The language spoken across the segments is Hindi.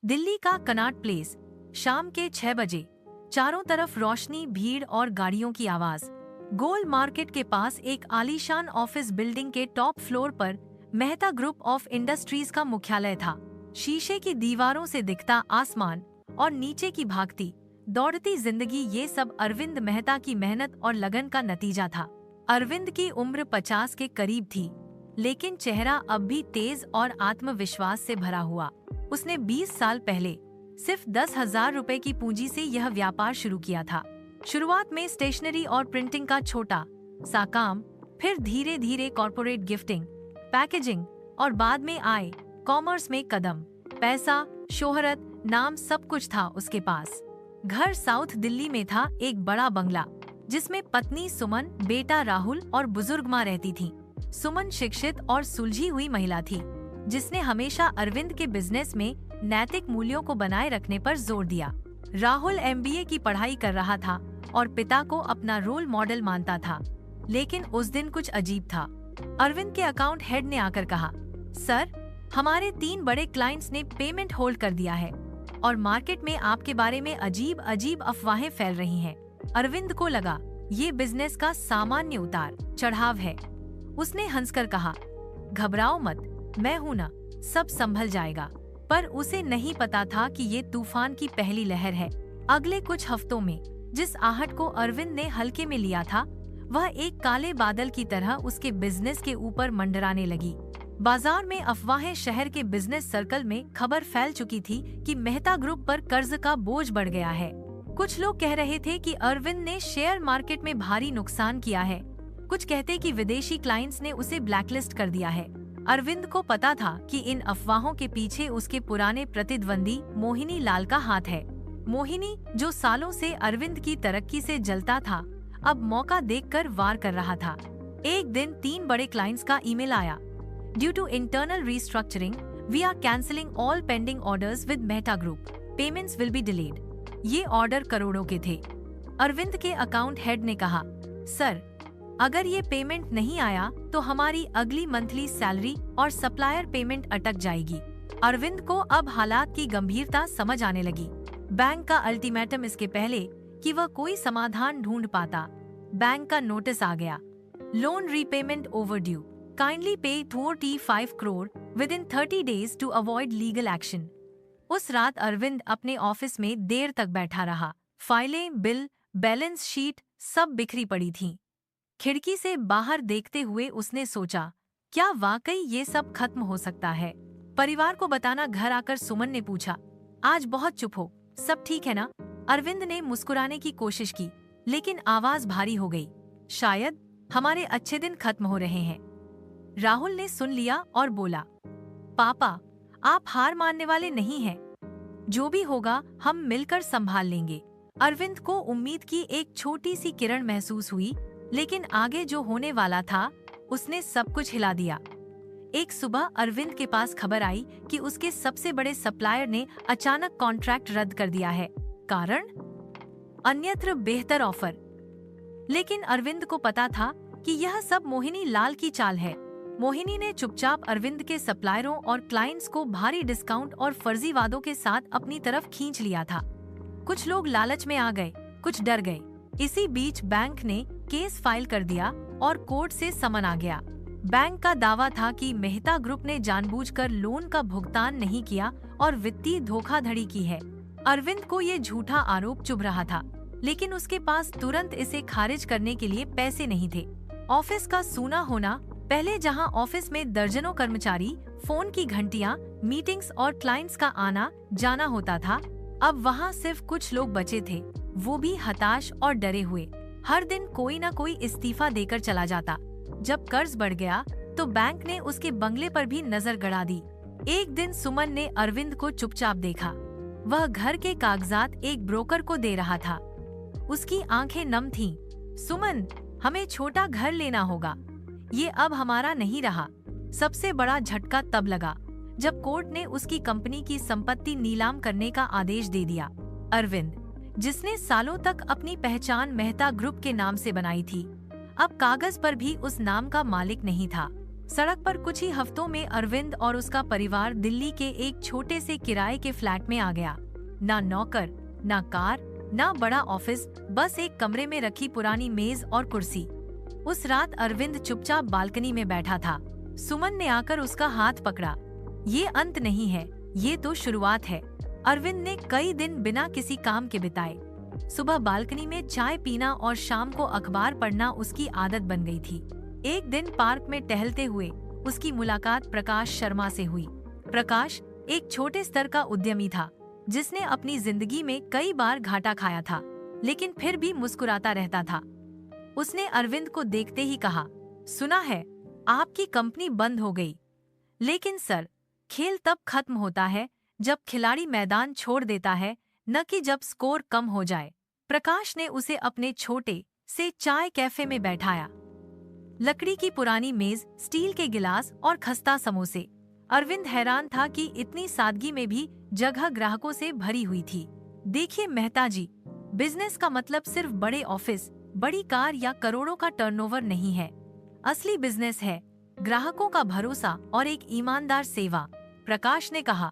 दिल्ली का कनॉट प्लेस, शाम के 6 बजे। चारों तरफ रोशनी, भीड़ और गाड़ियों की आवाज। गोल मार्केट के पास एक आलीशान ऑफिस बिल्डिंग के टॉप फ्लोर पर मेहता ग्रुप ऑफ इंडस्ट्रीज का मुख्यालय था। शीशे की दीवारों से दिखता आसमान और नीचे की भागती दौड़ती जिंदगी, ये सब अरविंद मेहता की मेहनत और लगन का नतीजा था। अरविंद की उम्र 50 के करीब थी, लेकिन चेहरा अब भी तेज और आत्मविश्वास से भरा हुआ। उसने 20 साल पहले सिर्फ 10,000 रुपए की पूंजी से यह व्यापार शुरू किया था। शुरुआत में स्टेशनरी और प्रिंटिंग का छोटा सा काम, फिर धीरे धीरे कॉर्पोरेट गिफ्टिंग, पैकेजिंग और बाद में आए कॉमर्स में कदम। पैसा, शोहरत, नाम, सब कुछ था उसके पास। घर साउथ दिल्ली में था, एक बड़ा बंगला जिसमें पत्नी सुमन, बेटा राहुल और बुजुर्ग माँ रहती थी। सुमन शिक्षित और सुलझी हुई महिला थी जिसने हमेशा अरविंद के बिजनेस में नैतिक मूल्यों को बनाए रखने पर जोर दिया। राहुल MBA की पढ़ाई कर रहा था और पिता को अपना रोल मॉडल मानता था। लेकिन उस दिन कुछ अजीब था। अरविंद के अकाउंट हेड ने आकर कहा, सर, हमारे 3 बड़े क्लाइंट्स ने पेमेंट होल्ड कर दिया है और मार्केट में आपके बारे में अजीब अजीब अफवाहें फैल रही हैं। अरविंद को लगा ये बिजनेस का सामान्य उतार चढ़ाव है। उसने हंसकर कहा, घबराओ मत, मैं हूं ना, सब संभल जाएगा। पर उसे नहीं पता था कि ये तूफान की पहली लहर है। अगले कुछ हफ्तों में जिस आहट को अरविंद ने हल्के में लिया था, वह एक काले बादल की तरह उसके बिजनेस के ऊपर मंडराने लगी। बाजार में अफवाहें, शहर के बिजनेस सर्कल में खबर फैल चुकी थी कि मेहता ग्रुप पर कर्ज का बोझ बढ़ गया है। कुछ लोग कह रहे थे कि अरविंद ने शेयर मार्केट में भारी नुकसान किया है। कुछ कहते कि विदेशी क्लाइंट्स ने उसे ब्लैकलिस्ट कर दिया है। अरविंद को पता था कि इन अफवाहों के पीछे उसके पुराने प्रतिद्वंदी मोहिनी लाल का हाथ है। मोहिनी, जो सालों से अरविंद की तरक्की से जलता था, अब मौका देखकर वार कर रहा था। एक दिन 3 बड़े क्लाइंट्स का ईमेल आया। Due to internal restructuring, we are cancelling all pending orders with Mehta group. Payments will be delayed. ये ऑर्डर करोड़ों के थे। अरविंद के अकाउंट हेड ने कहा, सर, अगर ये पेमेंट नहीं आया तो हमारी अगली मंथली सैलरी और सप्लायर पेमेंट अटक जाएगी। अरविंद को अब हालात की गंभीरता समझ आने लगी। बैंक का अल्टीमेटम, इसके पहले कि वह कोई समाधान ढूंढ पाता, बैंक का नोटिस आ गया। Loan repayment overdue, kindly pay 45 crore within 30 days to avoid legal action. उस रात अरविंद अपने ऑफिस में देर तक बैठा रहा। फाइलें, बिल, बैलेंस शीट सब बिखरी पड़ी थीं। खिड़की से बाहर देखते हुए उसने सोचा, क्या वाकई ये सब खत्म हो सकता है? परिवार को बताना घर आकर सुमन ने पूछा, आज बहुत चुप हो, सब ठीक है ना? अरविंद ने मुस्कुराने की कोशिश की, लेकिन आवाज भारी हो गई। शायद हमारे अच्छे दिन खत्म हो रहे हैं। राहुल ने सुन लिया और बोला, पापा, आप हार मानने वाले नहीं हैं। जो भी होगा हम मिलकर संभाल लेंगे। अरविंद को उम्मीद की एक छोटी सी किरण महसूस हुई, लेकिन आगे जो होने वाला था उसने सब कुछ हिला दिया। एक सुबह अरविंद के पास खबर आई कि उसके सबसे बड़े सप्लायर ने अचानक कॉन्ट्रैक्ट रद्द कर दिया है। कारण? अन्यत्र बेहतर ऑफर। लेकिन अरविंद को पता था कि यह सब मोहिनी लाल की चाल है। मोहिनी ने चुपचाप अरविंद के सप्लायरों और क्लाइंट्स को भारी डिस्काउंट और फर्जी वादों के साथ अपनी तरफ खींच लिया था। कुछ लोग लालच में आ गए, कुछ डर गए। इसी बीच बैंक ने केस फाइल कर दिया और कोर्ट से समन आ गया। बैंक का दावा था कि मेहता ग्रुप ने जानबूझकर लोन का भुगतान नहीं किया और वित्तीय धोखाधड़ी की है। अरविंद को ये झूठा आरोप चुभ रहा था, लेकिन उसके पास तुरंत इसे खारिज करने के लिए पैसे नहीं थे। ऑफिस का सूना होना, पहले जहां ऑफिस में दर्जनों कर्मचारी, फोन की घंटियां, मीटिंग्स और क्लाइंट्स का आना जाना होता था, अब वहां सिर्फ कुछ लोग बचे थे, वो भी हताश और डरे हुए। हर दिन कोई ना कोई इस्तीफा देकर चला जाता। जब कर्ज बढ़ गया तो बैंक ने उसके बंगले पर भी नजर गड़ा दी। एक दिन सुमन ने अरविंद को चुपचाप देखा। वह घर के कागजात एक ब्रोकर को दे रहा था। उसकी आंखें नम थीं। सुमन, हमें छोटा घर लेना होगा, ये अब हमारा नहीं रहा। सबसे बड़ा झटका तब लगा जब कोर्ट ने उसकी कंपनी की संपत्ति नीलाम करने का आदेश दे दिया। अरविंद, जिसने सालों तक अपनी पहचान मेहता ग्रुप के नाम से बनाई थी, अब कागज पर भी उस नाम का मालिक नहीं था। सड़क पर कुछ ही हफ्तों में अरविंद और उसका परिवार दिल्ली के एक छोटे से किराए के फ्लैट में आ गया। ना नौकर, ना कार, ना बड़ा ऑफिस, बस एक कमरे में रखी पुरानी मेज और कुर्सी। उस रात अरविंद चुपचाप बालकनी में बैठा था। सुमन ने आकर उसका हाथ पकड़ा। ये अंत नहीं है, ये तो शुरुआत है। अरविंद ने कई दिन बिना किसी काम के बिताए। सुबह बालकनी में चाय पीना और शाम को अखबार पढ़ना उसकी आदत बन गई थी। एक दिन पार्क में टहलते हुए उसकी मुलाकात प्रकाश शर्मा से हुई। प्रकाश एक छोटे स्तर का उद्यमी था, जिसने अपनी जिंदगी में कई बार घाटा खाया था, लेकिन फिर भी मुस्कुराता रहता था। उसने अरविंद को देखते ही कहा, सुना है आपकी कंपनी बंद हो गई, लेकिन सर, खेल तब खत्म होता है जब खिलाड़ी मैदान छोड़ देता है, न कि जब स्कोर कम हो जाए। प्रकाश ने उसे अपने छोटे से चाय कैफे में बैठाया। लकड़ी की पुरानी मेज, स्टील के गिलास और खस्ता समोसे। अरविंद हैरान था कि इतनी सादगी में भी जगह ग्राहकों से भरी हुई थी। देखिए मेहता जी, बिजनेस का मतलब सिर्फ बड़े ऑफिस, बड़ी कार या करोड़ों का टर्नओवर नहीं है। असली बिजनेस है ग्राहकों का भरोसा और एक ईमानदार सेवा, प्रकाश ने कहा।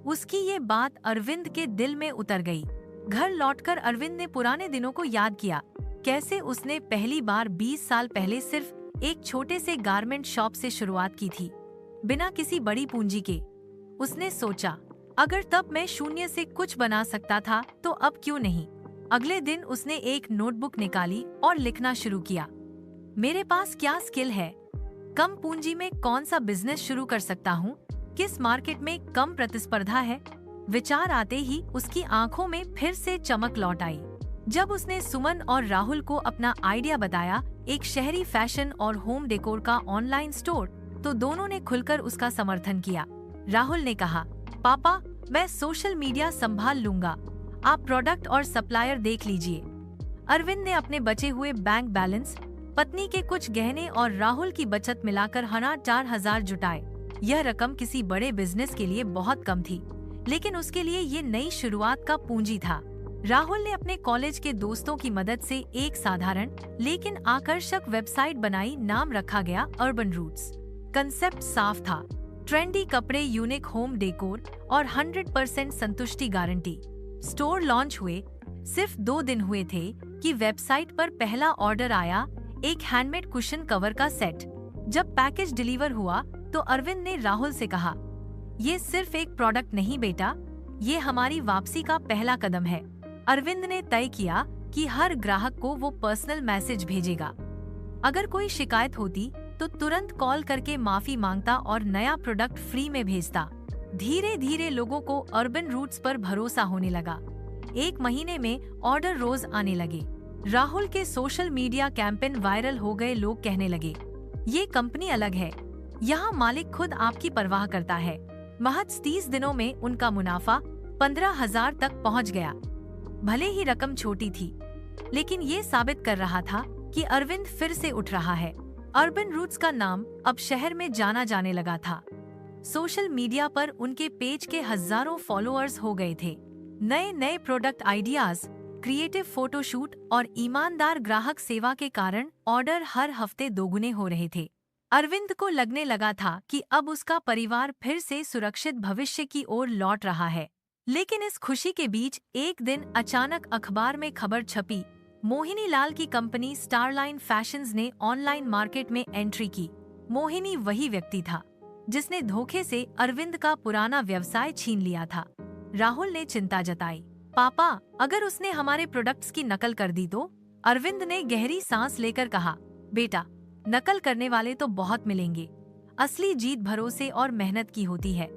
उसकी ये बात अरविंद के दिल में उतर गई। घर लौटकर अरविंद ने पुराने दिनों को याद किया, कैसे उसने पहली बार 20 साल पहले सिर्फ एक छोटे से गारमेंट शॉप से शुरुआत की थी, बिना किसी बड़ी पूंजी के। उसने सोचा, अगर तब मैं शून्य से कुछ बना सकता था तो अब क्यों नहीं। अगले दिन उसने एक नोटबुक निकाली और लिखना शुरू किया। मेरे पास क्या स्किल है, कम पूंजी में कौन सा बिजनेस शुरू कर सकता हूँ, किस मार्केट में कम प्रतिस्पर्धा है। विचार आते ही उसकी आंखों में फिर से चमक लौट आई। जब उसने सुमन और राहुल को अपना आइडिया बताया, एक शहरी फैशन और होम डेकोर का ऑनलाइन स्टोर, तो दोनों ने खुलकर उसका समर्थन किया। राहुल ने कहा, पापा, मैं सोशल मीडिया संभाल लूंगा, आप प्रोडक्ट और सप्लायर देख लीजिए। अरविंद ने अपने बचे हुए बैंक बैलेंस, पत्नी के कुछ गहने और राहुल की बचत मिलाकर 4,000 जुटाए। यह रकम किसी बड़े बिजनेस के लिए बहुत कम थी, लेकिन उसके लिए ये नई शुरुआत का पूंजी था। राहुल ने अपने कॉलेज के दोस्तों की मदद से एक साधारण लेकिन आकर्षक वेबसाइट बनाई। नाम रखा गया अर्बन रूट्स। कंसेप्ट साफ था, ट्रेंडी कपड़े, यूनिक होम डेकोर और 100% संतुष्टि गारंटी। स्टोर लॉन्च हुए सिर्फ 2 दिन हुए थे कि वेबसाइट पर पहला ऑर्डर आया, एक हैंडमेड कुशन कवर का सेट। जब पैकेज डिलीवर हुआ तो अरविंद ने राहुल से कहा, ये सिर्फ एक प्रोडक्ट नहीं बेटा, ये हमारी वापसी का पहला कदम है। अरविंद ने तय किया कि हर ग्राहक को वो पर्सनल मैसेज भेजेगा। अगर कोई शिकायत होती तो तुरंत कॉल करके माफी मांगता और नया प्रोडक्ट फ्री में भेजता। धीरे धीरे लोगों को अर्बन रूट्स पर भरोसा होने लगा। 1 महीने में ऑर्डर रोज आने लगे। राहुल के सोशल मीडिया कैंपेन वायरल हो गए। लोग कहने लगे, ये कंपनी अलग है, यहाँ मालिक खुद आपकी परवाह करता है। महज 30 दिनों में उनका मुनाफा 15,000 तक पहुँच गया। भले ही रकम छोटी थी, लेकिन ये साबित कर रहा था कि अरविंद फिर से उठ रहा है। अर्बन रूट्स का नाम अब शहर में जाना जाने लगा था। सोशल मीडिया पर उनके पेज के हजारों फॉलोअर्स हो गए थे। नए नए प्रोडक्ट आइडियाज, क्रिएटिव फोटोशूट और ईमानदार ग्राहक सेवा के कारण ऑर्डर हर हफ्ते दोगुने हो रहे थे। अरविंद को लगने लगा था कि अब उसका परिवार फिर से सुरक्षित भविष्य की ओर लौट रहा है। लेकिन इस खुशी के बीच एक दिन अचानक अखबार में खबर छपी, मोहिनी लाल की कंपनी स्टारलाइन फैशंस ने ऑनलाइन मार्केट में एंट्री की। मोहिनी वही व्यक्ति था जिसने धोखे से अरविंद का पुराना व्यवसाय छीन लिया था। राहुल ने चिंता जताई, पापा, अगर उसने हमारे प्रोडक्ट्स की नकल कर दी तो? अरविंद ने गहरी सांस लेकर कहा, बेटा, नकल करने वाले तो बहुत मिलेंगे, असली जीत भरोसे और मेहनत की होती है।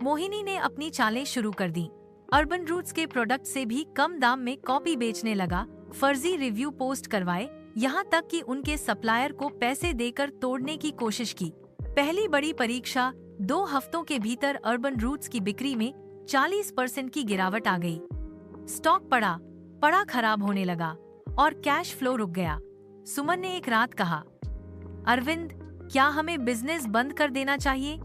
मोहिनी ने अपनी चालें शुरू कर दी। अर्बन रूट्स के प्रोडक्ट से भी कम दाम में कॉपी बेचने लगा, फर्जी रिव्यू पोस्ट करवाए, यहाँ तक कि उनके सप्लायर को पैसे देकर तोड़ने की कोशिश की। पहली बड़ी परीक्षा, 2 हफ्तों के भीतर अर्बन रूट्स की बिक्री में 40% की गिरावट आ गई। स्टॉक पड़ा खराब होने लगा और कैश फ्लो रुक गया। सुमन ने एक रात कहा, अरविंद, क्या हमें बिजनेस बंद कर देना चाहिए?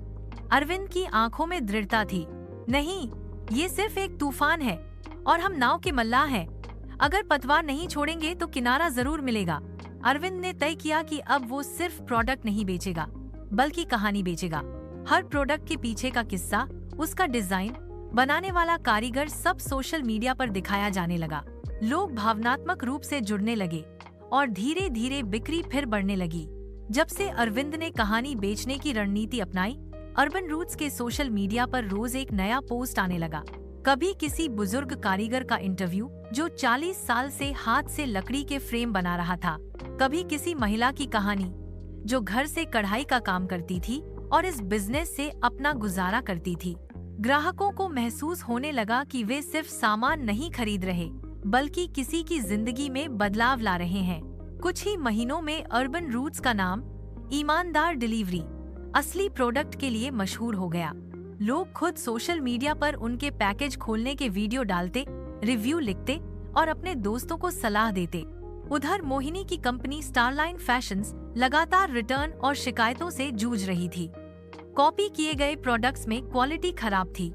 अरविंद की आंखों में दृढ़ता थी, नहीं, ये सिर्फ एक तूफान है और हम नाव के मल्लाह हैं। अगर पतवार नहीं छोड़ेंगे तो किनारा जरूर मिलेगा। अरविंद ने तय किया कि अब वो सिर्फ प्रोडक्ट नहीं बेचेगा, बल्कि कहानी बेचेगा। हर प्रोडक्ट के पीछे का किस्सा, उसका डिजाइन, बनाने वाला कारीगर सब सोशल मीडिया पर दिखाया जाने लगा। लोग भावनात्मक रूप से जुड़ने लगे और धीरे धीरे बिक्री फिर बढ़ने लगी। जब से अरविंद ने कहानी बेचने की रणनीति अपनाई, अर्बन रूट्स के सोशल मीडिया पर रोज एक नया पोस्ट आने लगा। कभी किसी बुजुर्ग कारीगर का इंटरव्यू जो 40 साल से हाथ से लकड़ी के फ्रेम बना रहा था, कभी किसी महिला की कहानी जो घर से कढ़ाई का काम करती थी और इस बिजनेस से अपना गुजारा करती थी। ग्राहकों को महसूस होने लगा कि वे सिर्फ सामान नहीं खरीद रहे, बल्कि किसी की जिंदगी में बदलाव ला रहे हैं। कुछ ही महीनों में अर्बन रूट्स का नाम ईमानदार डिलीवरी असली प्रोडक्ट के लिए मशहूर हो गया। लोग खुद सोशल मीडिया पर उनके पैकेज खोलने के वीडियो डालते, रिव्यू लिखते और अपने दोस्तों को सलाह देते। उधर मोहिनी की कंपनी स्टारलाइन फैशंस लगातार रिटर्न और शिकायतों से जूझ रही थी। कॉपी किए गए प्रोडक्ट्स में क्वालिटी खराब थी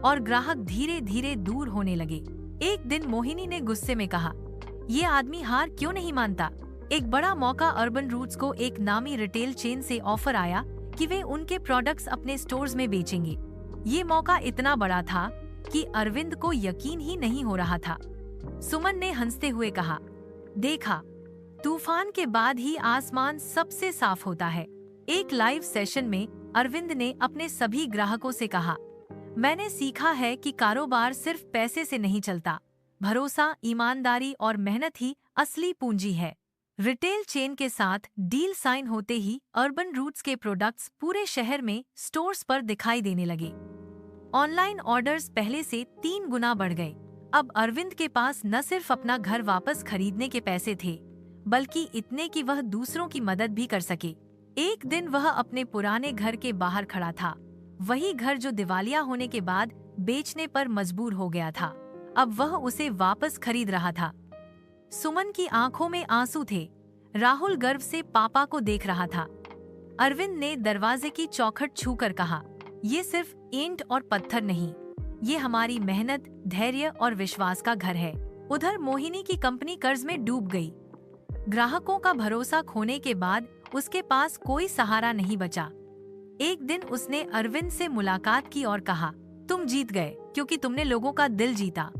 और ग्राहक धीरे धीरे दूर होने लगे। एक दिन मोहिनी ने गुस्से में कहा, ये आदमी हार क्यों नहीं मानता। एक बड़ा मौका अर्बन रूट्स को एक नामी रिटेल चेन से ऑफर आया कि वे उनके प्रोडक्ट्स अपने स्टोर्स में बेचेंगे। ये मौका इतना बड़ा था कि अरविंद को यकीन ही नहीं हो रहा था। सुमन ने हंसते हुए कहा, देखा, तूफान के बाद ही आसमान सबसे साफ होता है। एक लाइव सेशन में अरविंद ने अपने सभी ग्राहकों से कहा, मैंने सीखा है कि कारोबार सिर्फ पैसे से नहीं चलता। भरोसा, ईमानदारी और मेहनत ही असली पूंजी है। रिटेल चेन के साथ डील साइन होते ही अर्बन रूट्स के प्रोडक्ट्स पूरे शहर में स्टोर्स पर दिखाई देने लगे। ऑनलाइन ऑर्डर्स पहले से 3 गुना बढ़ गए। अब अरविंद के पास न सिर्फ अपना घर वापस खरीदने के पैसे थे, बल्कि इतने कि वह दूसरों की मदद भी कर सके। एक दिन वह अपने पुराने घर के बाहर खड़ा था, वही घर जो दिवालिया होने के बाद बेचने पर मजबूर हो गया था। अब वह उसे वापस खरीद रहा था। सुमन की आंखों में आंसू थे। राहुल गर्व से पापा को देख रहा था। अरविंद ने दरवाजे की चौखट छूकर कहा, ये सिर्फ ईंट और पत्थर नहीं, ये हमारी मेहनत, धैर्य और विश्वास का घर है। उधर मोहिनी की कंपनी कर्ज में डूब गई। ग्राहकों का भरोसा खोने के बाद उसके पास कोई सहारा नहीं बचा। एक दिन उसने अरविंद से मुलाकात की और कहा, तुम जीत गए क्योंकि तुमने लोगों का दिल जीता।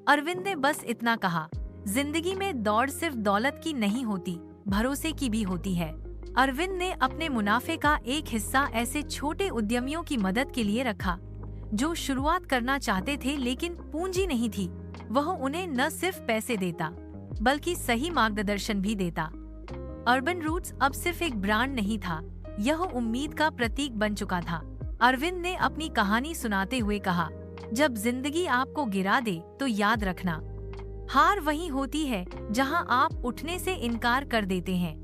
अरविंद ने बस इतना कहा, जिंदगी में दौड़ सिर्फ दौलत की नहीं होती, भरोसे की भी होती है। अरविंद ने अपने मुनाफे का एक हिस्सा ऐसे छोटे उद्यमियों की मदद के लिए रखा जो शुरुआत करना चाहते थे लेकिन पूंजी नहीं थी। वह उन्हें न सिर्फ पैसे देता बल्कि सही मार्गदर्शन भी देता। अर्बन रूट्स अब सिर्फ एक ब्रांड नहीं था, यह उम्मीद का प्रतीक बन चुका था। अरविंद ने अपनी कहानी सुनाते हुए कहा, जब जिंदगी आपको गिरा दे तो याद रखना, हार वही होती है जहां आप उठने से इनकार कर देते हैं।